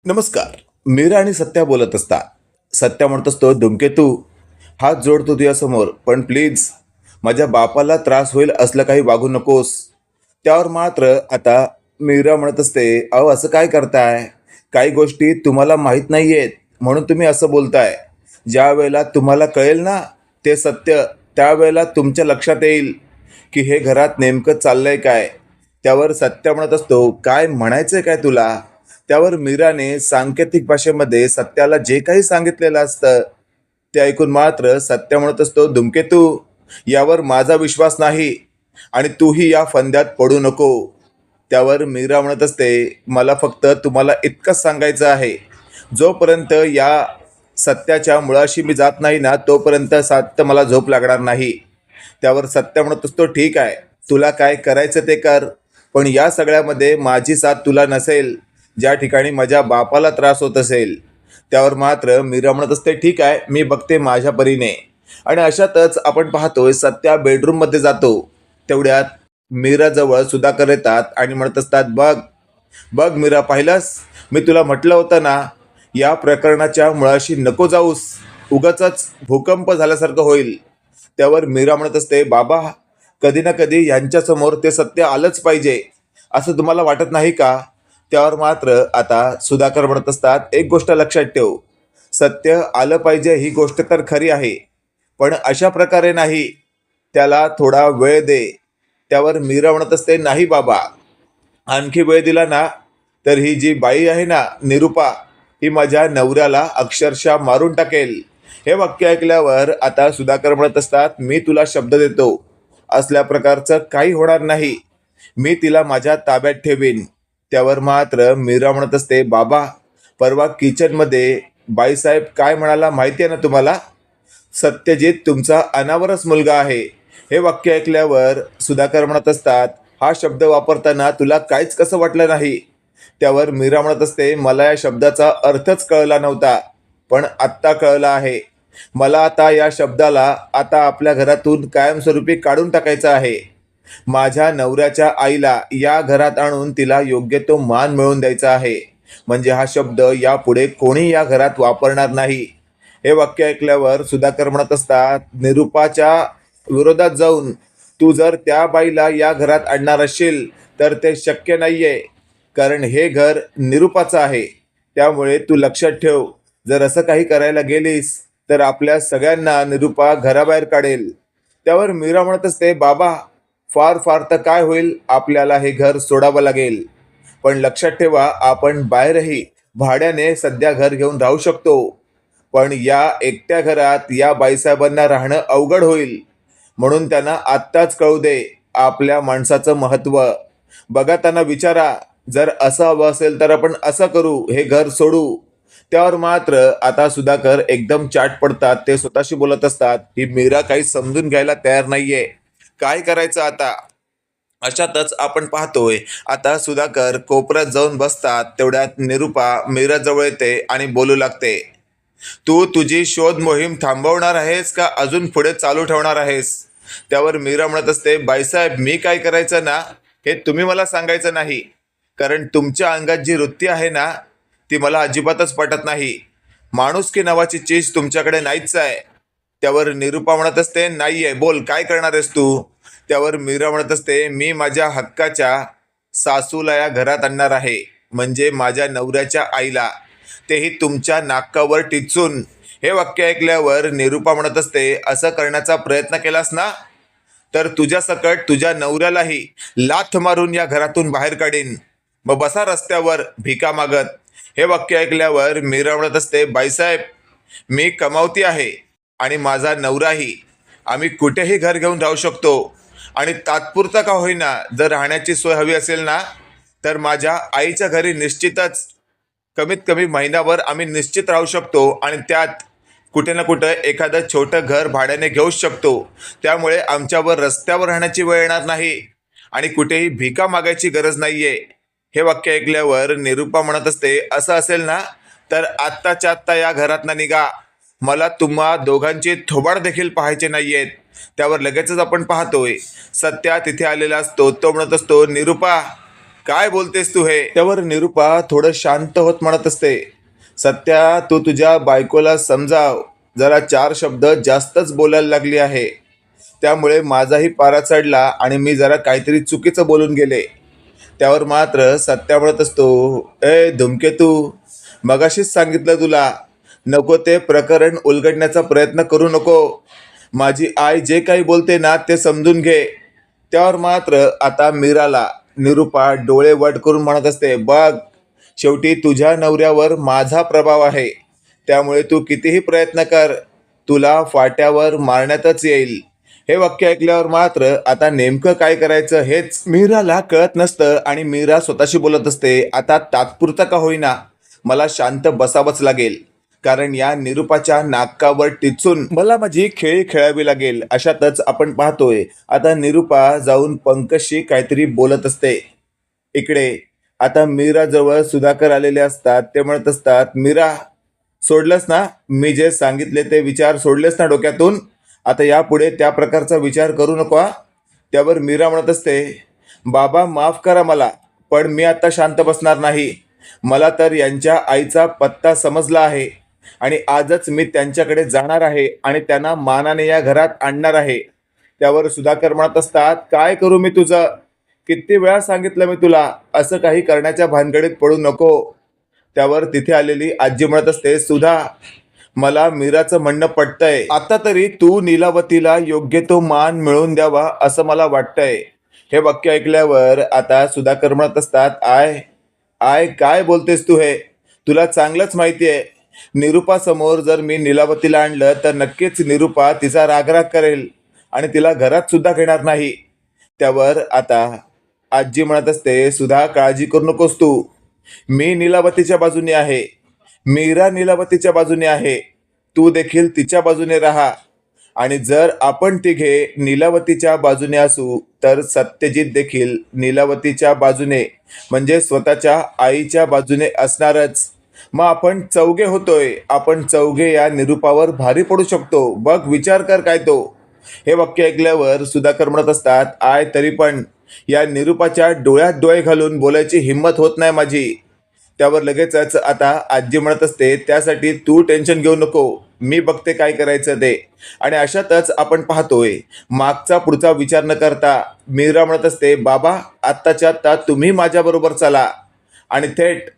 नमस्कार. मीरा आणि सत्या बोलत असतात. सत्या म्हणत असतो, धूमकेतू हात जोडतो तुझ्यासमोर, पण प्लीज माझ्या बापाला त्रास होईल असलं काही वागू नकोस. त्यावर मात्र आता मीरा म्हणत असते, अहो असं काय करताय? काही गोष्टी तुम्हाला माहीत नाही आहेत म्हणून तुम्ही असं बोलताय. ज्या वेळेला तुम्हाला कळेल ना ते सत्य, त्यावेळेला तुमच्या लक्षात येईल की हे घरात नेमकं चाललंय काय. त्यावर सत्य म्हणत असतो, काय म्हणायचंय काय तुला? त्यावर मीराने सांकेतिक भाषेमध्ये सत्याला जे काही सांगितलेलं असतं ते ऐकून मात्र सत्य म्हणत असतो, धूमकेतू यावर माझा विश्वास नाही आणि तूही या फंद्यात पडू नको. त्यावर मीरा म्हणत असते, मला फक्त तुम्हाला इतकंच सांगायचं आहे, जोपर्यंत या सत्याच्या मुळाशी मी जात नाही ना तोपर्यंत सत्य मला झोप लागणार नाही. त्यावर सत्य म्हणत असतो, ठीक आहे, तुला काय करायचं ते कर, पण या सगळ्यामध्ये माझी साथ तुला नसेल ज्या ठिकाणी माझ्या बापाला त्रास होत असेल. त्यावर मात्र मीरा म्हणत असते, ठीक आहे, मी बघते माझ्या परीने. आणि अशातच आपण पाहतोय सत्या बेडरूममध्ये जातो. तेवढ्यात मीराजवळ सुधाकर येतात आणि म्हणत असतात, बघ बघ मीरा, पाहिलंस, मी तुला म्हटलं होतं ना या प्रकरणाच्या मुळाशी नको जाऊस, उगाचच भूकंप झाल्यासारखं होईल. त्यावर मीरा म्हणत असते, बाबा कधी ना कधी यांच्यासमोर ते सत्य आलंच पाहिजे असं तुम्हाला वाटत नाही का? त्यावर मात्र आता सुधाकर म्हणत असतात, एक गोष्ट लक्षात ठेव, सत्य आलं पाहिजे ही गोष्ट तर खरी आहे, पण अशा प्रकारे नाही, त्याला थोडा वेळ दे. त्यावर मीरा म्हणत असते, नाही बाबा, आणखी वेळ दिला ना तर ही जी बाई आहे ना निरुपा, ही माझ्या नवऱ्याला अक्षरशः मारून टाकेल. हे वाक्य ऐकल्यावर आता सुधाकर म्हणत असतात, मी तुला शब्द देतो, असल्या प्रकारचं काही होणार नाही, मी तिला माझ्या ताब्यात ठेवीन. त्यावर मात्र मीरा म्हणत असते, बाबा परवा किचनमध्ये बाईसाहेब काय म्हणाला माहिती आहे ना तुम्हाला? सत्यजित तुमचा अनावरच मुलगा आहे. हे वाक्य ऐकल्यावर सुधाकर म्हणत असतात, हा शब्द वापरताना तुला काहीच कसं वाटलं नाही? त्यावर मीरा म्हणत असते, मला या शब्दाचा अर्थच कळला नव्हता, पण आत्ता कळला आहे. मला आता या शब्दाला आता आपल्या घरातून कायमस्वरूपी काढून टाकायचं आहे. माझ्या नवऱ्याच्या आईला या घरात आणून तिला योग्य तो मान मिळवून द्यायचा आहे, म्हणजे हा शब्द यापुढे कोणी या घरात वापरणार नाही. हे वाक्य ऐकल्यावर सुधाकर म्हणत असतात, निरुपाच्या विरोधात जाऊन तू जर त्या बाईला या घरात आणणार असशील तर ते शक्य नाहीये, कारण हे घर निरुपाचं आहे. त्यामुळे तू लक्षात ठेव, जर असं काही करायला गेलीस तर आपल्या सगळ्यांना निरुपा घराबाहेर काढेल. त्यावर मीरा म्हणत असते, बाबा फार फार तर काय होईल, आपल्याला हे घर सोडावं लागेल, पण लक्षात ठेवा, आपण बाहेरही भाड्याने सध्या घर घेऊन राहू शकतो, पण या एकट्या घरात या बाईसाहेबांना राहणं अवघड होईल, म्हणून त्यांना आत्ताच कळू दे आपल्या माणसाचं महत्त्व. बघा, त्यांना विचारा, जर असं हवं असेल तर आपण असं करू, हे घर सोडू. त्यावर मात्र आता सुधाकर एकदम चाट पडतात. ते स्वतःशी बोलत असतात, ही मीरा काही समजून घ्यायला तयार नाहीये, काय करायचं आता? अशातच आपण पाहतोय आता सुधाकर कोपऱ्यात जाऊन बसतात. तेवढ्यात निरुपा मीराजवळ येते आणि बोलू लागते, तू तुझी शोध मोहीम थांबवणार आहेस का अजून पुढे चालू ठेवणार आहेस? त्यावर मीरा म्हणत असते, बाईसाहेब मी काय करायचं ना हे तुम्ही मला सांगायचं नाही, कारण तुमच्या अंगात जी वृत्ती आहे ना ती मला अजिबातच पटत नाही. माणुसकी नावाची चीज तुमच्याकडे नाहीच आहे. त्यावर निरुपा म्हणत असते, नाहीये, बोल काय करणार आहेस तू? त्यावर मीरा म्हणत असते, मी माझ्या हक्काच्या सासूला या घरात आणणार आहे, म्हणजे माझ्या नवऱ्याच्या आईला, तेही तुमच्या नाकावर टिचून. हे वाक्य ऐकल्यावर निरुपा म्हणत असते, असं करण्याचा प्रयत्न केलास ना तर तुझ्या सकट तुझ्या नवऱ्यालाही लाथ मारून या घरातून बाहेर काढीन, मग बसा रस्त्यावर भिका मागत. हे वाक्य ऐकल्यावर मीरा म्हणत असते, बाईसाहेब मी कमावती आहे आणि माझा नवराही, आम्ही कुठेही घर घेऊन राहू शकतो, आणि तात्पुरता का होईना जर राहण्याची सोय हवी असेल ना तर माझ्या आईच्या घरी निश्चितच कमीत कमी महिनाभर आम्ही निश्चित राहू शकतो, आणि त्यात कुठे ना कुठं एखादं छोटं घर भाड्याने घेऊच शकतो. त्यामुळे आमच्यावर रस्त्यावर राहण्याची वेळ येणार नाही आणि कुठेही भिका मागायची गरज नाहीये. हे वाक्य ऐकल्यावर निरुपा म्हणत असते, असं असेल ना तर आत्ताच्या आत्ता या घरातनं निघा, मला तुम्हा दोघांची थोबाड देखील पाहायचे नाहीयेत. त्यावर लगेचच आपण पाहतोय सत्या तिथे आलेला असतो. तो म्हणत असतो, निरुपा काय बोलतेस तू हे? त्यावर निरुपा थोडं शांत होत म्हणत असते, सत्या तू तुझ्या बायकोला समजाव, जरा 4 शब्द जास्तच बोलायला लागली आहे. त्यामुळे माझाही पारा चढला आणि मी जरा काहीतरी चुकीचं बोलून गेले. त्यावर मात्र सत्या म्हणत असतो, ए धूमकेतू, मगाशीच सांगितलं तुला, नको ते प्रकरण उलगडण्याचा प्रयत्न करू नको. माझी आई जे काही बोलते ना ते समजून घे. त्यावर मात्र आता मीराला निरुपा डोळे वट करून म्हणत असते, बघ, शेवटी तुझ्या नवऱ्यावर माझा प्रभाव आहे. त्यामुळे तू कितीही प्रयत्न कर, तुला फाट्यावर मारण्यातच येईल. हे वाक्य ऐकल्यावर मात्र आता नेमकं काय करायचं हेच मीराला कळत नसतं आणि मीरा स्वतःशी बोलत असते, आता तात्पुरता का होईना मला शांत बसावंच लागेल, कारण या निरुपाच्या नाकावर टिचून मला माझी खेळी खेळावी लागेल. अशातच आपण पाहतोय आता निरुपा जाऊन पंकजशी काहीतरी बोलत असते. इकडे आता मीरा जवळ सुधाकर आलेले असतात. ते म्हणत असतात, मीरा, सोडलंस ना, मी जे सांगितले ते विचार सोडलेस ना डोक्यातून, आता यापुढे त्या प्रकारचा विचार करू नको हा. त्यावर मीरा म्हणत असते, बाबा माफ करा मला, पण मी आता शांत बसणार नाही. मला तर यांच्या आईचा पत्ता समजला आहे आणि आजच मी त्यांच्याकडे जाणार आहे आणि त्यांना मानाने या घरात आणणार आहे. त्यावर सुधाकर म्हणत असतात, काय करू मी तुझं? किती वेळा सांगितलं मी तुला, असं काही करण्याच्या भानगडीत पडू नको. त्यावर तिथे आलेली आजी म्हणत असते, सुधा, मला मीराचं म्हणणं पटतंय. आता तरी तू नीलावतीला योग्य तो मान मिळवून द्यावा असं मला वाटतंय. हे वाक्य ऐकल्यावर आता सुधाकर म्हणत असतात, आय आय काय बोलतेस तू हे? तुला चांगलंच माहिती आहे, निरुपासमोर जर मी नीलावतीला आणलं तर नक्कीच निरुपा तिचा रागराग करेल आणि तिला घरात सुद्धा घेणार नाही. त्यावर आता आजी म्हणत असते, सुधा काळजी करू नकोस तू, मी नीलावतीच्या बाजूने आहे, मीरा नीलावतीच्या बाजूने आहे, तू देखील तिच्या बाजूने राहा. आणि जर आपण तिघे नीलावतीच्या बाजूने असू तर सत्यजित देखील नीलावतीच्या बाजूने म्हणजे स्वतःच्या आईच्या बाजूने असणारच. मग आपण चौघे होतोय, आपण चौघे या निरुपावर भारी पडू शकतो. बघ विचार कर काय तो. हे वाक्य ऐकल्यावर सुधाकर म्हणत असतात, आय तरी पण या निरुपाच्या डोळ्यात डोळे घालून बोलायची हिंमत होत नाही माझी. त्यावर लगेचच आता आजी म्हणत असते, त्यासाठी तू टेन्शन घेऊ नको, मी बघते काय करायचं ते. आणि अशातच आपण पाहतोय मागचा पुढचा विचार न करता मीरा म्हणत असते, बाबा आत्ताच्या आत्ता तुम्ही माझ्याबरोबर चला. आणि थेट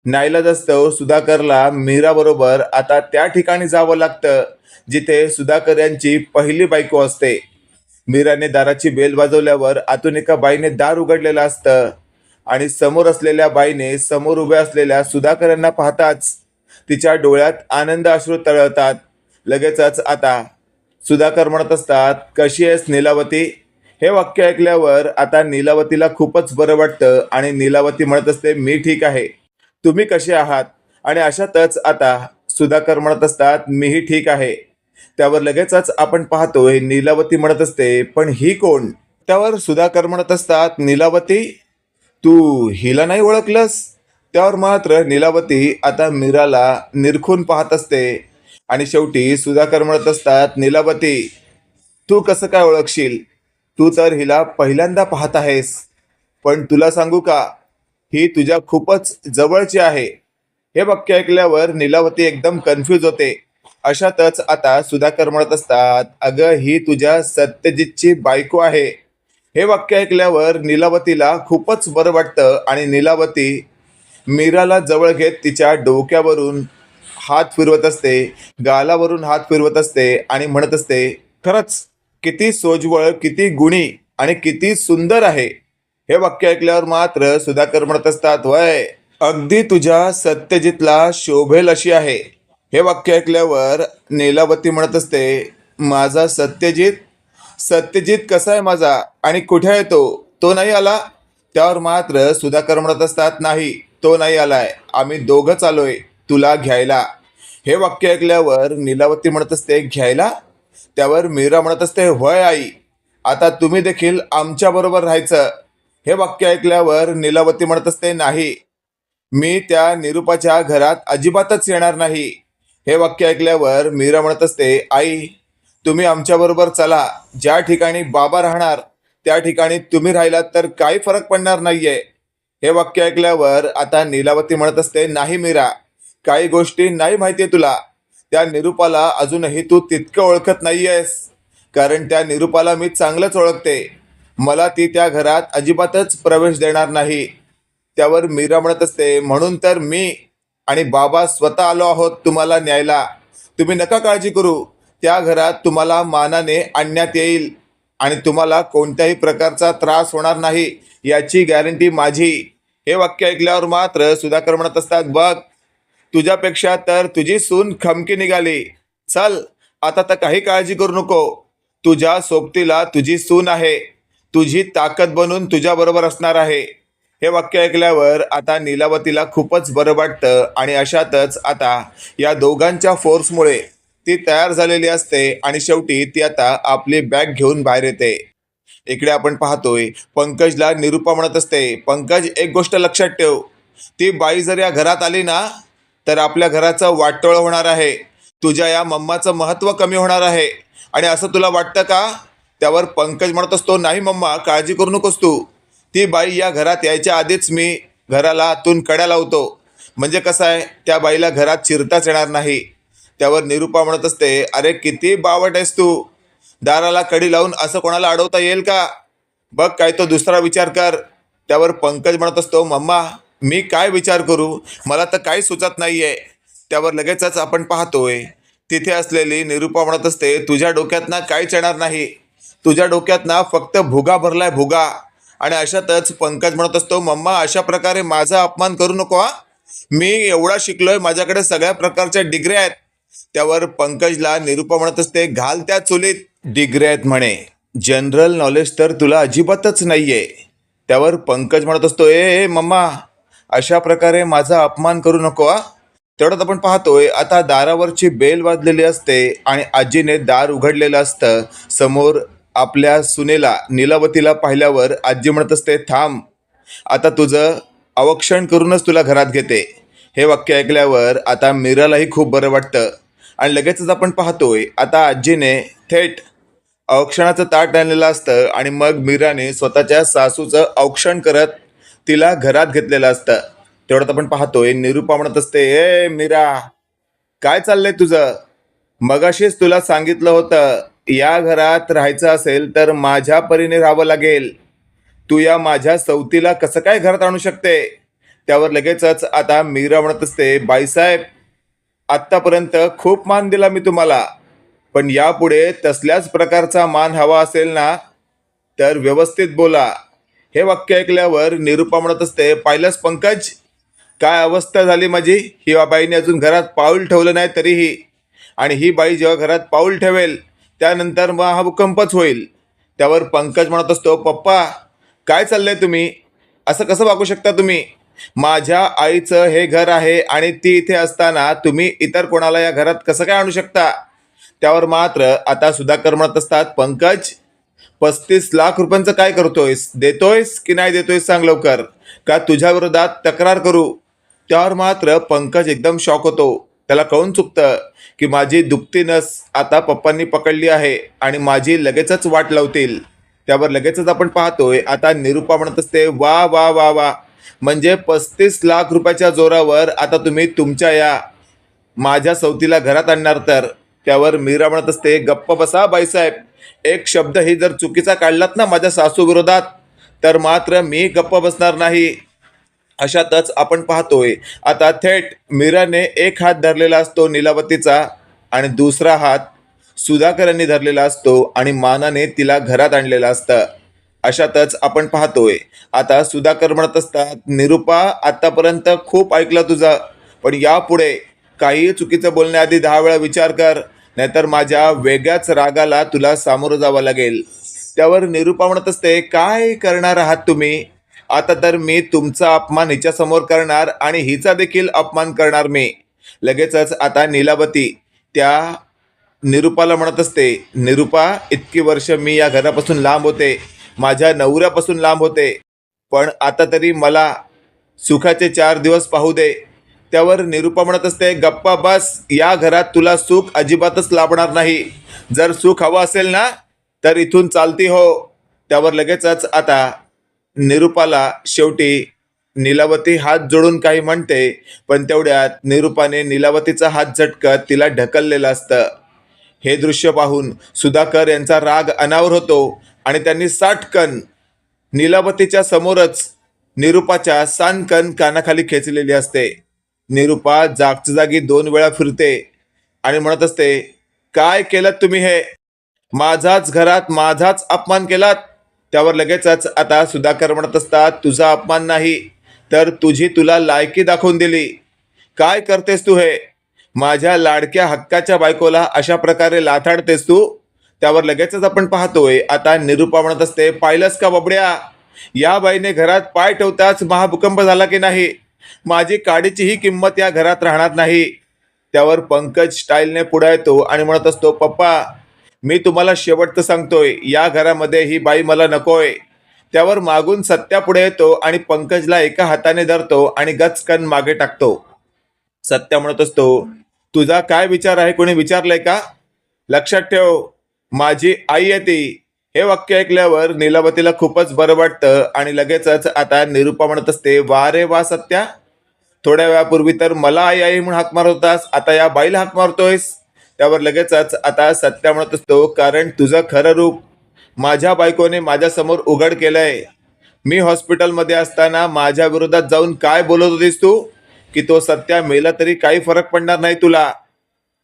नाईलाजास्तव सुधाकरला मीरा बरोबर आता त्या ठिकाणी जावं लागतं जिथे सुधाकर यांची पहिली बायको असते. मीराने दाराची बेल वाजवल्यावर आतून एका बाईने दार उघडलेलं असतं आणि समोर असलेल्या बाईने समोर उभ्या असलेल्या सुधाकर यांना पाहताच तिच्या डोळ्यात आनंद अश्रू तळतात. लगेचच आता सुधाकर म्हणत असतात, कशी आहेस नीलावती? हे वाक्य ऐकल्यावर आता नीलावतीला खूपच बरं वाटतं आणि नीलावती म्हणत असते, मी ठीक आहे, तुम्ही कसे आहात? आणि अशातच आता सुधाकर म्हणत असतात, मीही ठीक आहे. त्यावर लगेचच आपण पाहतोय नीलावती म्हणत असते, पण ही कोण? त्यावर सुधाकर म्हणत असतात, नीलावती, तू हिला नाही ओळखलंस? त्यावर मात्र नीलावती आता मीराला निरखून पाहत असते आणि शेवटी सुधाकर म्हणत असतात, नीलावती, तू कसं काय ओळखशील? तू तर हिला पहिल्यांदा पाहत आहेस. पण तुला सांगू का, ही तुझ्या खूपच जवळची आहे. हे वाक्य ऐकल्यावर नीलावती एकदम कन्फ्यूज होते. अशातच आता सुधाकर म्हणत असतात, अगं ही तुझ्या सत्यजितची बायको आहे. हे वाक्य ऐकल्यावर नीलावतीला खूपच बरं वाटतं आणि नीलावती मीराला जवळ घेत तिच्या डोक्यावरून हात फिरवत असते, गालावरून हात फिरवत असते आणि म्हणत असते, खरंच किती सोज्वळ, किती गुणी आणि किती सुंदर आहे. हे वाक्य ऐकल्यावर मात्र सुधाकर म्हणत असतात, वय अगदी तुझ्या सत्यजितला शोभेल अशी आहे. हे वाक्य ऐकल्यावर नीलावती म्हणत असते, माझा सत्यजित? सत्यजित कसा आहे माझा आणि कुठे आहे तो? तो नाही आला? त्यावर मात्र सुधाकर म्हणत असतात, नाही, तो नाही आलाय, आम्ही दोघंच आलोय तुला घ्यायला. हे वाक्य ऐकल्यावर नीलावती म्हणत असते, घ्यायला? त्यावर मीरा म्हणत असते, होय आई, आता तुम्ही देखील आमच्या बरोबर राहायचं. हे वाक्य ऐकल्यावर नीलावती म्हणत असते, नाही, मी त्या निरुपाच्या घरात अजिबातच येणार नाही. हे वाक्य ऐकल्यावर मीरा म्हणत असते, आई, तुम्ही आमच्याबरोबर चला, ज्या ठिकाणी बाबा राहणार त्या ठिकाणी तुम्ही राहिलात तर काही फरक पडणार नाहीये. हे वाक्य ऐकल्यावर आता नीलावती म्हणत असते, नाही मीरा, काही गोष्टी नाही माहितीये तुला. त्या निरूपाला अजूनही तू तितकं ओळखत नाहीयेस, कारण त्या निरूपाला मी चांगलंच ओळखते. मला ती त्या घरात अजिबातच प्रवेश देणार नाही. त्यावर मीरा म्हणत असते, म्हणून तर मी आणि बाबा स्वतः आलो आहोत तुम्हाला न्यायला. तुम्ही नका काळजी करू, त्या घरात तुम्हाला मानाने आणण्यात येईल आणि तुम्हाला कोणत्याही प्रकारचा त्रास होणार नाही याची गॅरंटी माझी. हे वाक्य ऐकल्यावर मात्र सुधाकर म्हणत असतात, बघ, तुझ्यापेक्षा तर तुझी सून खमकी निघाली. चल, आता तर काही काळजी करू नको. तुझ्या सोबतीला तुझी सून आहे, तुझी ताकद बनून तुझ्या बरोबर असणार आहे. हे वाक्य ऐकल्यावर आता नीलावतीला खूपच बरं वाटतं आणि अशातच आता या दोघांच्या फोर्समुळे ती तयार झालेली असते आणि शेवटी ती आता आपली बॅग घेऊन बाहेर येते. इकडे आपण पाहतोय पंकजला निरूपा म्हणत असते, पंकज, एक गोष्ट लक्षात ठेव, ती बाई जर या घरात आली ना तर आपल्या घराचं वाटोळं होणार आहे. तुझ्या या मम्माचं महत्त्व कमी होणार आहे. आणि असं तुला वाटतं का? त्यावर पंकज म्हणत असतो, नाही मम्मा, काळजी करू नकोस तू. ती बाई या घरात यायच्या आधीच मी घराला आतून कड्या लावतो. म्हणजे कसं आहे, त्या बाईला घरात शिरताच येणार नाही. त्यावर निरूपा म्हणत असते, अरे किती बावट आहेस तू. दाराला कडी लावून असं कोणाला अडवता येईल का? बघ, काय तो दुसरा विचार कर. त्यावर पंकज म्हणत असतो, मम्मा, मी काय विचार करू, मला तर काही सुचत नाहीये. त्यावर लगेचच आपण पाहतोय तिथे असलेली निरूपा म्हणत असते, तुझ्या डोक्यात ना काहीच येणार नाही. तुझ्या डोक्यात ना फक्त भुगा भरलाय, भुगा. आणि अशातच पंकज म्हणत असतो, मम्मा, अशा प्रकारे माझा अपमान करू नको हा. मी एवढा शिकलोय, माझ्याकडे सगळ्या प्रकारच्या डिग्र्या आहेत. त्यावर पंकजला निरूपा म्हणत असते, घाल त्या चुलीत. डिग्र्या आहेत म्हणे, जनरल नॉलेज तर तुला अजिबातच नाहीये. त्यावर पंकज म्हणत असतो, ए मम्मा, अशा प्रकारे माझा अपमान करू नको हा. तेवढ्यात आपण पाहतोय आता दारावरची बेल वाजलेली असते आणि आजीने दार उघडलेलं असतं. समोर आपल्या सुनेला नीलावतीला पाहिल्यावर आजी म्हणत असते, थांब, आता तुझं अवक्षण करूनच तुला घरात घेते. हे वाक्य ऐकल्यावर आता मीरालाही खूप बरं वाटतं आणि लगेचच आपण पाहतोय आता आजीने थेट औक्षणाचं ताट आणलेलं असतं आणि मग मीराने स्वतःच्या सासूचं औक्षण करत तिला घरात घेतलेलं असतं. तेवढ्यात आपण पाहतोय निरूपा म्हणत असते, ए मीरा, काय चाललंय तुझं? मगाशीच तुला सांगितलं होतं, या घरात राहायचं असेल तर माझ्या परीने राहावं लागेल. तू या माझ्या सवतीला कसं काय घरात आणू शकते? त्यावर लगेचच आता मीरा म्हणत असते, बाईसाहेब, आत्तापर्यंत खूप मान दिला मी तुम्हाला, पण यापुढे तसल्याच प्रकारचा मान हवा असेल ना तर व्यवस्थित बोला. हे वाक्य ऐकल्यावर निरूपा म्हणत असते, पाहिलंस पंकज, काय अवस्था झाली माझी. ही बाईने अजून घरात पाऊल ठेवलं नाही तरीही. आणि ही बाई जेव्हा घरात पाऊल ठेवेल त्यानंतर मग हा भूकंपच होईल. त्यावर पंकज म्हणत असतो, पप्पा, काय चाललंय तुम्ही? असं कसं वागू शकता तुम्ही? माझ्या आईचं हे घर आहे आणि ती इथे असताना तुम्ही इतर कोणाला या घरात कसं काय आणू शकता? त्यावर मात्र आता सुधाकर म्हणत असतात, पंकज, 35 लाख रुपयांचं काय करतोयस? देतोयस की नाही देतोयस सांग लवकर, का तुझ्या विरोधात तक्रार करू? त्यावर मात्र पंकज एकदम शॉक होतो. त्याला कळून चुकतं की माझी दुखती नस आता पप्पांनी पकडली आहे आणि माझी लगेचच वाट लावतील. त्यावर लगेचच आपण पाहतोय आता निरूपा म्हणत असते, वा वा वा वा, म्हणजे 35 लाख रुपयाच्या जोरावर आता तुम्ही तुमच्या या माझ्या सवतीला घरात आणणार तर? त्यावर मीरा म्हणत असते, गप्प बसा बाईसाहेब, एक शब्दही जर चुकीचा काढलात ना माझ्या सासू विरोधात तर मात्र मी गप्प बसणार नाही. अशातच आपण पाहतोय आता थेट मीराने एक हात धरलेला असतो नीलावतीचा आणि दुसरा हात सुधाकर यांनी धरलेला असतो आणि मानाने तिला घरात आणलेलं असतं. अशातच आपण पाहतोय आता सुधाकर म्हणत असतात, निरूपा, आतापर्यंत खूप ऐकलं तुझं, पण यापुढे काही चुकीचं बोलण्याआधी 10 वेळा विचार कर, नाहीतर माझ्या वेगळ्याच रागाला तुला सामोरं जावं लागेल. त्यावर निरूपा म्हणत असते, काय करणार आहात तुम्ही? आता तर मी तुमचा अपमान हिच्यासमोर करणार आणि हिचा देखील अपमान करणार मी. लगेचच आता नीलावती त्या निरूपाला म्हणत असते, निरूपा, इतकी वर्ष मी या घरापासून लांब होते, माझ्या नवऱ्यापासून लांब होते, पण आता तरी मला सुखाचे 4 दिवस पाहू दे. त्यावर निरूपा म्हणत असते, गप्पा बस, या घरात तुला सुख अजिबातच लाभणार नाही. जर सुख हवं असेल ना तर इथून चालती हो. त्यावर लगेचच आता निरूपाला शेवटी नीलावती हात जोडून काही म्हणते, पण तेवढ्यात निरूपाने नीलावतीचा हात झटकत तिला ढकललेलं असतं. हे दृश्य पाहून सुधाकर यांचा राग अनावर होतो आणि त्यांनी साटकन नीलावतीच्या समोरच निरूपाच्या सानकन कानाखाली खेचलेली असते. निरूपा जागच्या जागी 2 वेळा फिरते आणि म्हणत असते, काय केलं तुम्ही हे? माझाच घरात माझाच अपमान केलात. त्यावर लगेचच आता सुधाकर म्हणत असतात, तुझा अपमान नाही तर तुझी तुला लायकी दाखवून दिली. काय करतेस तू हे? माझ्या लाडक्या हक्काच्या बायकोला अशा प्रकारे लाथाडतेस तू? त्यावर लगेचच आपण पाहतोय आता निरूपा म्हणत असते, पाहिलंस का बबड्या, या बाईने घरात पाय ठेवताच महाभूकंप झाला की नाही. माझी काडीचीही किंमत या घरात राहणार नाही. त्यावर पंकज स्टाईलने पुढे येतो आणि म्हणत असतो, पप्पा मी तुम्हाला शेवटचं सांगतोय, या घरामध्ये ही बाई मला नकोय. त्यावर मागून सत्या पुढे येतो आणि पंकजला एका हाताने धरतो आणि गचकन मागे टाकतो. सत्या म्हणत असतो, तुझा काय विचार आहे, कोणी विचारलंय का? लक्षात ठेव, माझी आई आहे ती. हे वाक्य ऐकल्यावर नीलावतीला खूपच बरं वाटतं आणि लगेचच आता निरूपा म्हणत असते, वा रे वा सत्या, थोड्या वेळापूर्वी तर मला आई आई म्हणून हाक मारत होतास, आता या बाईला हाक मारतोयस. त्यावर लगेचच आता सत्या म्हणत असतो, कारण तुझं खरं रूप माझ्या बायकोने माझ्यासमोर उघड केलंय. मी हॉस्पिटलमध्ये असताना माझ्या विरोधात जाऊन काय बोलत होतीस तू, की तो सत्या मेला तरी काही फरक पडणार नाही तुला,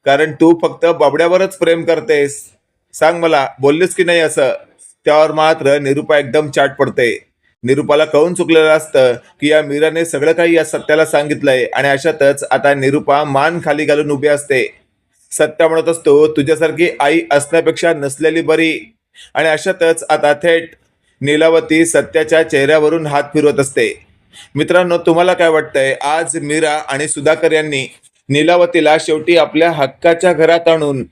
कारण तू फक्त बबड्यावरच प्रेम करतेस. सांग मला, बोललीस की नाही असं? त्यावर मात्र निरूपा एकदम चाट पडते. निरूपाला कळून चुकलेलं असतं की या मीराने सगळं काही या सत्याला सांगितलंय आणि अशातच आता निरूपा मान खाली घालून उभी असते. सत्या म्हणत असतो, तुझ्यासारखी आई असण्यापेक्षा नसलेली बरी. आणि अशातच आता थेट नीलावती सत्याच्या चेहऱ्यावरून हात फिरवत असते. मित्रांनो, तुम्हाला काय वाटतंय, आज मीरा आणि सुधाकर यांनी नीलावतीला शेवटी आपल्या हक्काच्या घरात आणून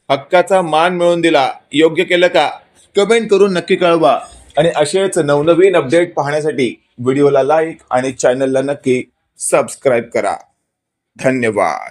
हक्काचा मान मिळवून दिला, योग्य केलं का? कमेंट करून नक्की कळवा. आणि असेच नवनवीन अपडेट पाहण्यासाठी व्हिडिओला लाईक आणि चॅनलला नक्की सबस्क्राईब करा. धन्यवाद.